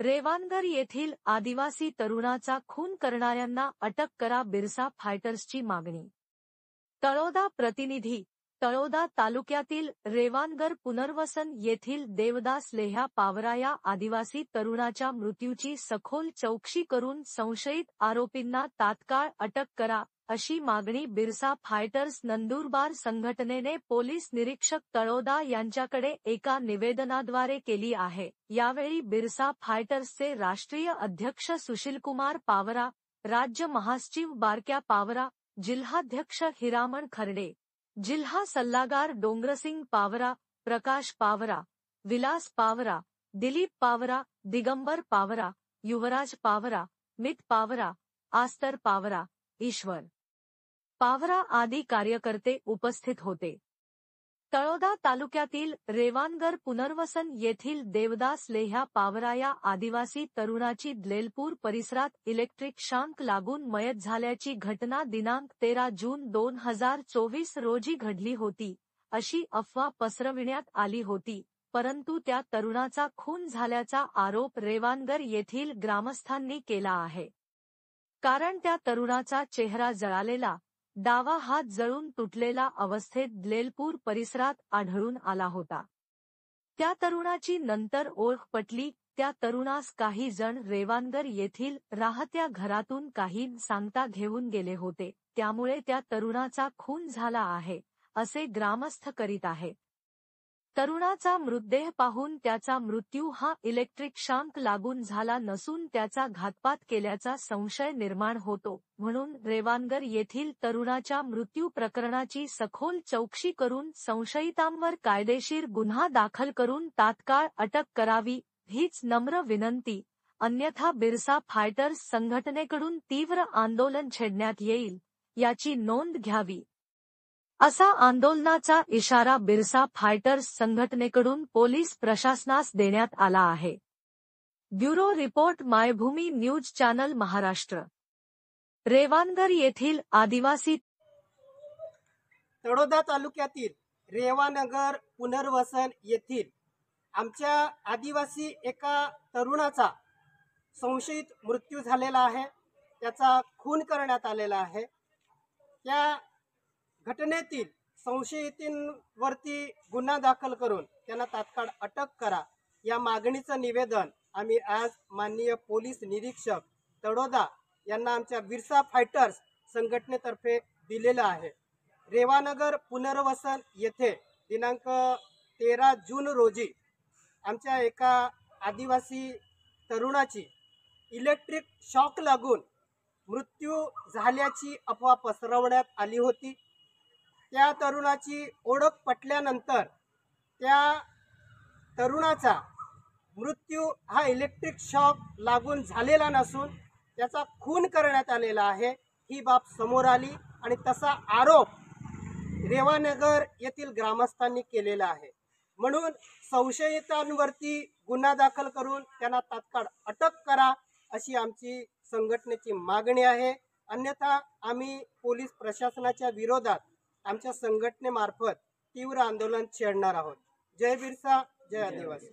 रेवानगर येथील आदिवासी तरुणाचा खून करणाऱ्यांना अटक करा, बिरसा फायटर्सची मागणी। तळोदा प्रतिनिधी। तळोदा तालुक्यातील रेवानगर पुनर्वसन येथील देवदास लेह्या पावरा या आदिवासी तरुणाच्या मृत्यूची सखोल चौकशी करून संशयित आरोपींना तात्काळ अटक करा, अशी मागणी बिरसा फायटर्स नंदुरबार संघटनेने पोलीस निरीक्षक तळोदा यांच्याकडे एका निवेदनाद्वारे केली आहे। यावेळी बिरसा फायटर्सचे राष्ट्रीय अध्यक्ष सुशीलकुमार पावरा, राज्य महासचिव बारक्या पावरा, जिल्हाध्यक्ष हिरामण खर्डे, जिल्हा सल्लागार डोंगरसिंग पावरा, प्रकाश पावरा, विलास पावरा, दिलीप पावरा, दिगंबर पावरा, युवराज पावरा, मित पावरा, आस्तर पावरा, ईश्वर पावरा आदी कार्यकर्ते उपस्थित होते। तळोदा तालुक्यातील रेवानगर पुनर्वसन येथील देवदास लेह्या पावरा या आदिवासी तरुणाची द्लेलपूर परिसरात इलेक्ट्रिक शॉक लागून मयत झाल्याची घटना दिनांक 13 जून 2024 रोजी घडली होती, अशी अफवा पसरविण्यात आली होती, परंतु त्या तरुणाचा खून झाल्याचा आरोप रेवानगर येथील ग्रामस्थांनी केला आहे। कारण त्या तरुणाचा चेहरा जळालेला, डावा हात जळून तुटलेला अवस्थेत द्लेलपूर परिसरात आढळून आला होता। त्या तरुणाची नंतर ओळख पटली। त्या तरुणास काही जण रेवानगर येथील राहत्या घरातून काही सांगता घेऊन गेले होते, त्यामुळे त्या तरुणाचा खून झाला आहे, असे ग्रामस्थ करीत आहेत। तरुणाचा मृतदेह पाहून त्याचा मृत्यू हा इलेक्ट्रिक शॉक लागून झाला नसून त्याचा घातपात केल्याचा संशय निर्माण होतो, म्हणून रेवानगर येथील तरुणाच्या मृत्यू प्रकरणाची सखोल चौकशी करून संशयितांवर कायदेशीर गुन्हा दाखल करून तात्काळ अटक करावी, हीच नम्र विनंती, अन्यथा बिरसा फायटर्स संघटनेकडून तीव्र आंदोलन छेडण्यात येईल, याची नोंद घ्यावी, असा आंदोलनाचा इशारा बिरसा फायटर्स संघटनेकडून पोलीस प्रशासनास देण्यात आला आहे। Bureau report, Maybhumi news channel, Maharashtra. Revanagar येथील आदिवासी तळोदा तालुक्यातील रेवानगर पुनर्वसन येथील आमच्या आदिवासी एका तरुणाचा संशयित मृत्यू झालेला आहे, त्याचा खून करण्यात आलेला आहे। त्या घटनेतील संशयितांवरती गुन्हा दाखल करून त्यांना तात्काळ अटक करा, या मागणीचं निवेदन आम्ही आज माननीय पोलीस निरीक्षक तळोदा यांना आमच्या बिरसा फायटर्स संघटनेतर्फे दिलेलं आहे। रेवानगर पुनर्वसन येथे दिनांक 13 जून रोजी आमच्या एका आदिवासी तरुणाची इलेक्ट्रिक शॉक लागून मृत्यू झाल्याची अफवा पसरवण्यात आली होती। त्या तरुणाची ओळख पटल्यानंतर त्या तरुणाचा मृत्यू हा इलेक्ट्रिक शॉक लागून झालेला नसून त्याचा खून करण्यात आलेला आहे, ही बाब समोर आली आणि तसा आरोप रेवानगर येथील ग्रामस्थांनी केलेला आहे। म्हणून संशयितांवरती गुन्हा दाखल करून त्यांना तात्काळ अटक करा, अशी आमची संघटनेची मागणी आहे। अन्यथा आम्ही पोलीस प्रशासनाच्या विरोधात आमच्या संघटनेमार्फत तीव्र आंदोलन छेडणार आहोत। जय बिरसा, जय आदिवासी।